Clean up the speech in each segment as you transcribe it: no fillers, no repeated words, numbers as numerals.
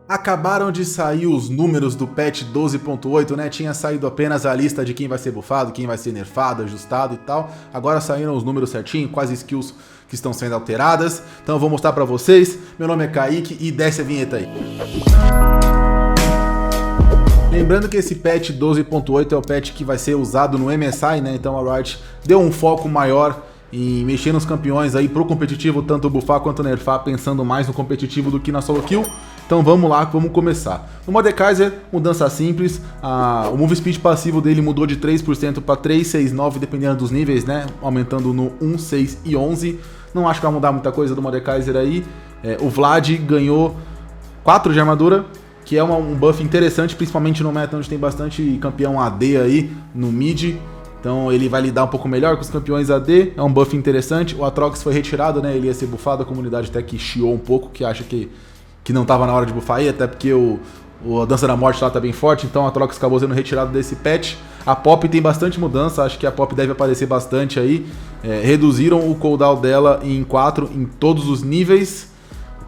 Acabaram de sair os números do patch 12.8, né? Tinha saído apenas a lista de quem vai ser buffado, quem vai ser nerfado, ajustado e tal. Agora saíram os números certinho, quais skills que estão sendo alteradas. Então eu vou mostrar pra vocês. Meu nome é Kaique e desce a vinheta aí. Lembrando que esse patch 12.8 é o patch que vai ser usado no MSI, né? Então a Riot deu um foco maior em mexer nos campeões aí pro competitivo, tanto buffar quanto nerfar, pensando mais no competitivo do que na solo kill. Então vamos lá, vamos começar. No Mordekaiser, mudança simples, o move speed passivo dele mudou de 3% para 3, 6, 9, dependendo dos níveis, né? Aumentando no 1, 6 e 11. Não acho que vai mudar muita coisa do Mordekaiser aí. O Vlad ganhou 4 de armadura, que é um buff interessante, principalmente no meta onde tem bastante campeão AD aí no mid. Então ele vai lidar um pouco melhor com os campeões AD, é um buff interessante. O Aatrox foi retirado, né? Ele ia ser buffado, a comunidade até que chiou um pouco, que acha que não estava na hora de buffar aí, até porque a Dança da Morte lá tá bem forte, então a Aatrox acabou sendo retirado desse patch. A Pop tem bastante mudança, acho que a Pop deve aparecer bastante aí. Reduziram o cooldown dela em 4 em todos os níveis,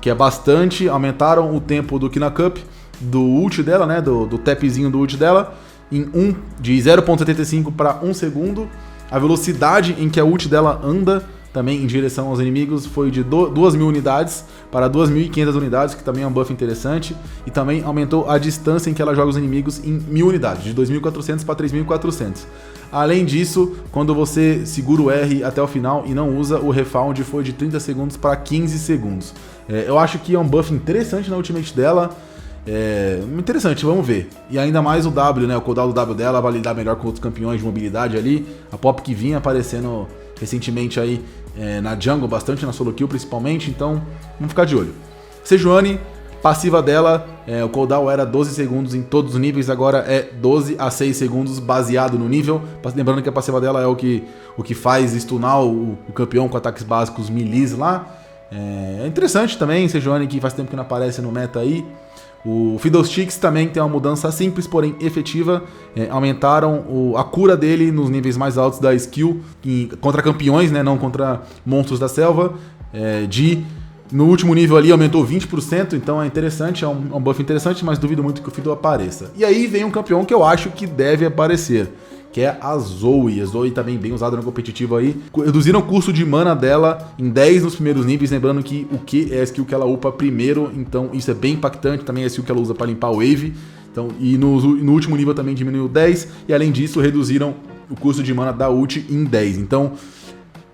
que é bastante. Aumentaram o tempo do Kina Cup, do ult dela, né, do tapzinho do ult dela, de 0.75 para 1 segundo. A velocidade em que a ult dela anda também em direção aos inimigos foi de 2.000 unidades para 2.500 unidades, que também é um buff interessante. E também aumentou a distância em que ela joga os inimigos em 1.000 unidades, de 2.400 para 3.400. Além disso, quando você segura o R até o final e não usa, o refound foi de 30 segundos para 15 segundos. Eu acho que é um buff interessante na ultimate dela. Interessante, vamos ver. E ainda mais o W, né? O cooldown do W dela vai lidar melhor com outros campeões de mobilidade ali. A Pop que vinha aparecendo recentemente aí na jungle, bastante na solo kill principalmente, então vamos ficar de olho. Sejuani, passiva dela, o cooldown era 12 segundos em todos os níveis, agora é 12 a 6 segundos baseado no nível. Lembrando que a passiva dela é o que faz stunar o campeão com ataques básicos melees lá. É interessante também, Sejuani, que faz tempo que não aparece no meta aí. O Fiddlesticks também tem uma mudança simples, porém efetiva. Aumentaram a cura dele nos níveis mais altos da skill, contra campeões, né, não contra monstros da selva. No último nível ali aumentou 20%, então é interessante, é um buff interessante, mas duvido muito que o Fiddle apareça. E aí vem um campeão que eu acho que deve aparecer, que é a Zoe. A Zoe também bem usada no competitivo aí. Reduziram o custo de mana dela em 10 nos primeiros níveis, lembrando que o Q é a skill que ela upa primeiro, então isso é bem impactante, também é a skill que ela usa para limpar o wave. Então, e no último nível também diminuiu 10, e além disso reduziram o custo de mana da ult em 10. Então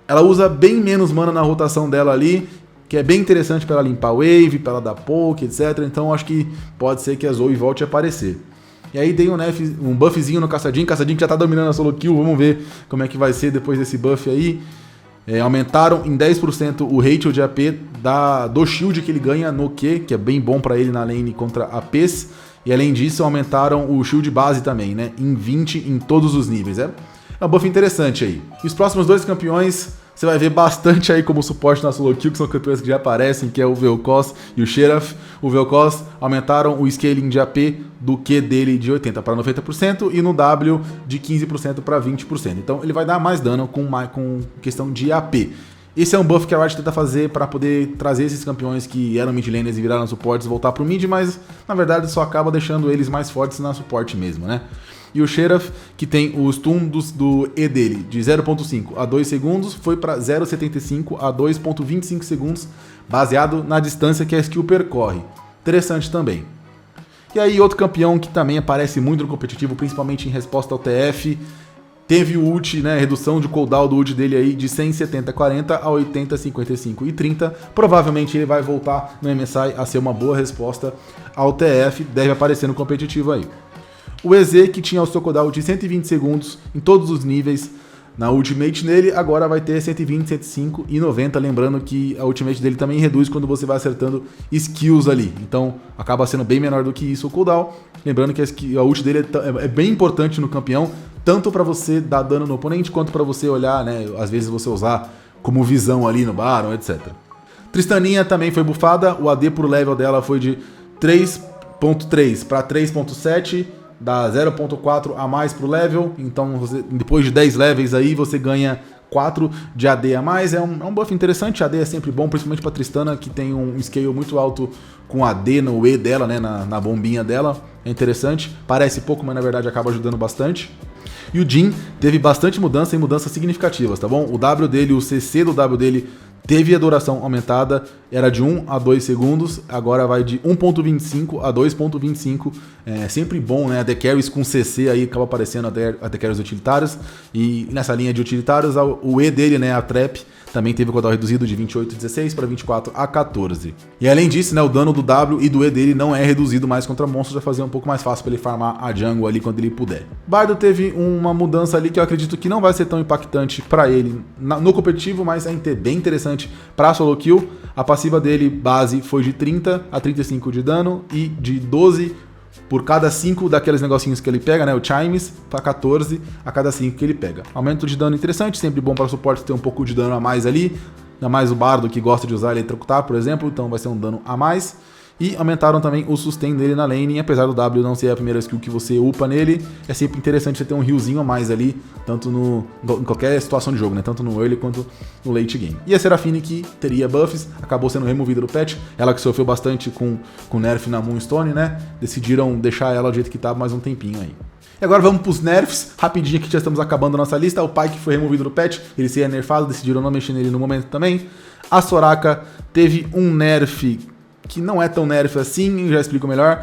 ela usa bem menos mana na rotação dela ali, que é bem interessante para ela limpar o wave, para ela dar poke, etc. Então acho que pode ser que a Zoe volte a aparecer. E aí tem um buffzinho no Caçadinho que já tá dominando a solo kill, vamos ver como é que vai ser depois desse buff aí. Aumentaram em 10% o ratio de AP do shield que ele ganha no Q, que é bem bom para ele na lane contra APs. E além disso aumentaram o shield base também, né, em 20 em todos os níveis. É um buff interessante aí. E os próximos dois campeões você vai ver bastante aí como suporte na solo kill, que são campeões que já aparecem, que é o Vel'Koz e o Xerath. O Vel'Koz aumentaram o scaling de AP do Q dele de 80% para 90% e no W de 15% para 20%. Então ele vai dar mais dano com questão de AP. Esse é um buff que a Riot tenta fazer para poder trazer esses campeões que eram mid laners e viraram suportes voltar pro mid, mas na verdade só acaba deixando eles mais fortes na suporte mesmo, né? E o Xerath, que tem o stun do E dele de 0.5 a 2 segundos, foi para 0.75 a 2.25 segundos, baseado na distância que a skill percorre. Interessante também. E aí outro campeão que também aparece muito no competitivo, principalmente em resposta ao TF, teve o ult, né, redução de cooldown do ult dele aí de 170-40 a 80-55-30. Provavelmente ele vai voltar no MSI a ser uma boa resposta ao TF, deve aparecer no competitivo aí. O EZ, que tinha o seu cooldown de 120 segundos em todos os níveis na ultimate nele, agora vai ter 120, 105 e 90, lembrando que a ultimate dele também reduz quando você vai acertando skills ali, então acaba sendo bem menor do que isso o cooldown, lembrando que a ult dele é bem importante no campeão, tanto para você dar dano no oponente, quanto para você olhar, né, às vezes você usar como visão ali no Baron, etc. Tristaninha também foi buffada, o AD por level dela foi de 3.3 para 3.7, dá 0.4 a mais pro level, então depois de 10 levels aí você ganha 4 de AD a mais, é um buff interessante. AD é sempre bom, principalmente pra Tristana, que tem um scale muito alto com AD no E dela, né, na bombinha dela. É interessante, parece pouco, mas na verdade acaba ajudando bastante. E o Jhin teve bastante mudança e mudanças significativas, tá bom? O W dele, o CC do W dele teve a duração aumentada, era de 1 a 2 segundos, agora vai de 1.25 a 2.25, é sempre bom, né? AD Carries com CC aí acaba aparecendo AD Carries utilitários, e nessa linha de utilitários, o E dele, né, a Trap, também teve o cooldown reduzido de 28/16 para 24/14. E além disso, né, o dano do W e do E dele não é reduzido mais contra monstros, vai fazer um pouco mais fácil para ele farmar a jungle ali quando ele puder. Bardo teve uma mudança ali que eu acredito que não vai ser tão impactante para ele no competitivo, mas é bem interessante para solo kill. A passiva dele base foi de 30 a 35 de dano e de 12 por cada 5 daqueles negocinhos que ele pega, né, o Chimes, para 14 a cada 5 que ele pega. Aumento de dano interessante, sempre bom para suporte ter um pouco de dano a mais ali, ainda mais o Bardo que gosta de usar eletrocutar, por exemplo, então vai ser um dano a mais. E aumentaram também o sustain dele na lane, e apesar do W não ser a primeira skill que você upa nele, é sempre interessante você ter um healzinho a mais ali, tanto em qualquer situação de jogo, né? Tanto no early quanto no late game. E a Seraphine, que teria buffs, acabou sendo removida do patch, ela que sofreu bastante com nerf na Moonstone, né? Decidiram deixar ela do jeito que tá mais um tempinho aí. E agora vamos pros nerfs, rapidinho aqui, já estamos acabando a nossa lista. O Pyke foi removido do patch, ele seria nerfado, decidiram não mexer nele no momento também. A Soraka teve um nerf que não é tão nerf assim, já explico melhor.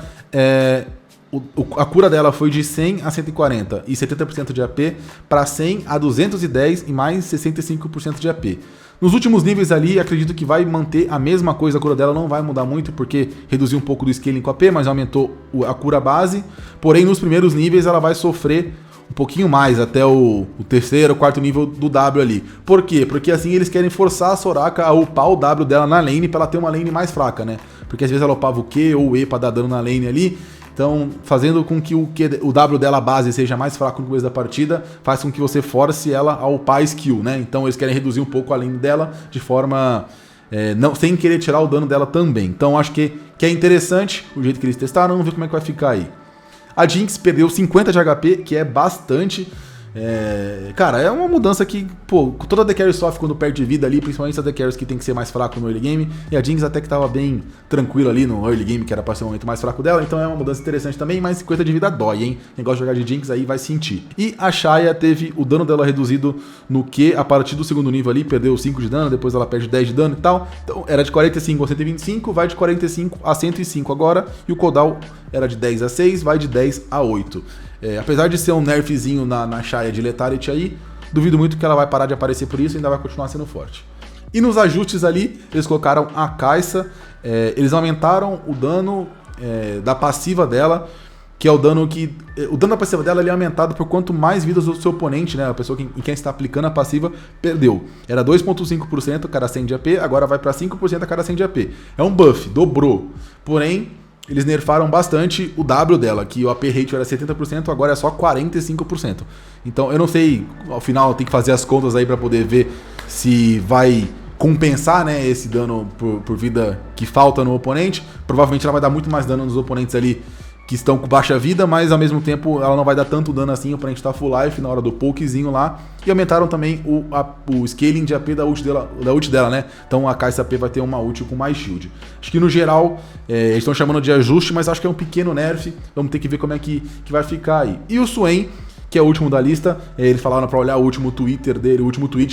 A cura dela foi de 100 a 140 e 70% de AP para 100 a 210 e mais 65% de AP. Nos últimos níveis ali, acredito que vai manter a mesma coisa, a cura dela não vai mudar muito, porque reduziu um pouco do scaling com AP, mas aumentou a cura base. Porém, nos primeiros níveis ela vai sofrer um pouquinho mais, até o terceiro, quarto nível do W ali. Por quê? Porque assim eles querem forçar a Soraka a upar o W dela na lane pra ela ter uma lane mais fraca, né? Porque às vezes ela upava o Q ou o E pra dar dano na lane ali. Então, fazendo com que o W dela base seja mais fraco no começo da partida, faz com que você force ela a upar a skill, né? Então eles querem reduzir um pouco a lane dela de forma... sem querer tirar o dano dela também. Então acho que é interessante o jeito que eles testaram, vamos ver como é que vai ficar aí. A Jinx perdeu 50 de HP, que é bastante. Cara, é uma mudança que, pô, toda AD Carry sofre quando perde vida ali, principalmente as AD Carries que tem que ser mais fraco no early game, e a Jinx até que tava bem tranquila ali no early game, que era pra ser o momento mais fraco dela, então é uma mudança interessante também, mas 50 de vida dói, hein? Quem gosta de jogar de Jinx aí vai sentir. E a Xayah teve o dano dela reduzido no Q a partir do segundo nível ali, perdeu 5 de dano, depois ela perde 10 de dano e tal, então era de 45 a 125, vai de 45 a 105 agora, e o cooldown era de 10 a 6, vai de 10 a 8. Apesar de ser um nerfzinho na Xayah de Lethality aí, duvido muito que ela vai parar de aparecer por isso e ainda vai continuar sendo forte. E nos ajustes ali, eles colocaram a Kai'Sa, eles aumentaram o dano da passiva dela, que é o dano que... O dano da passiva dela ele é aumentado por quanto mais vidas do seu oponente, né? A pessoa em quem está aplicando a passiva perdeu. Era 2.5% a cada 100 de AP, agora vai para 5% a cada 100 de AP. É um buff, dobrou. Porém, eles nerfaram bastante o W dela, que o AP rate era 70%, agora é só 45%. Então eu não sei, ao final tem que fazer as contas aí para poder ver se vai compensar, né, esse dano por vida que falta no oponente. Provavelmente ela vai dar muito mais dano nos oponentes ali que estão com baixa vida, mas ao mesmo tempo ela não vai dar tanto dano assim, o oponente tá full life na hora do pokezinho lá. E aumentaram também o scaling de AP da ult dela, né? Então a Kai'Sa AP vai ter uma ult com mais shield. Acho que no geral, eles estão chamando de ajuste, mas acho que é um pequeno nerf. Vamos ter que ver como é que vai ficar aí. E o Swain, que é o último da lista, eles falaram pra olhar o último tweet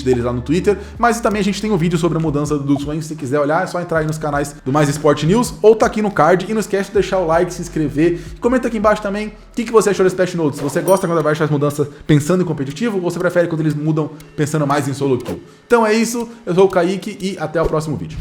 deles lá no Twitter, mas também a gente tem um vídeo sobre a mudança do Swain, se você quiser olhar, é só entrar aí nos canais do Mais Sport News, ou tá aqui no card, e não esquece de deixar o like, se inscrever, e comenta aqui embaixo também o que você achou desse patch notes. Você gosta quando a Riot faz mudança pensando em competitivo, ou você prefere quando eles mudam pensando mais em solo kill? Então é isso, eu sou o Kaique, e até o próximo vídeo.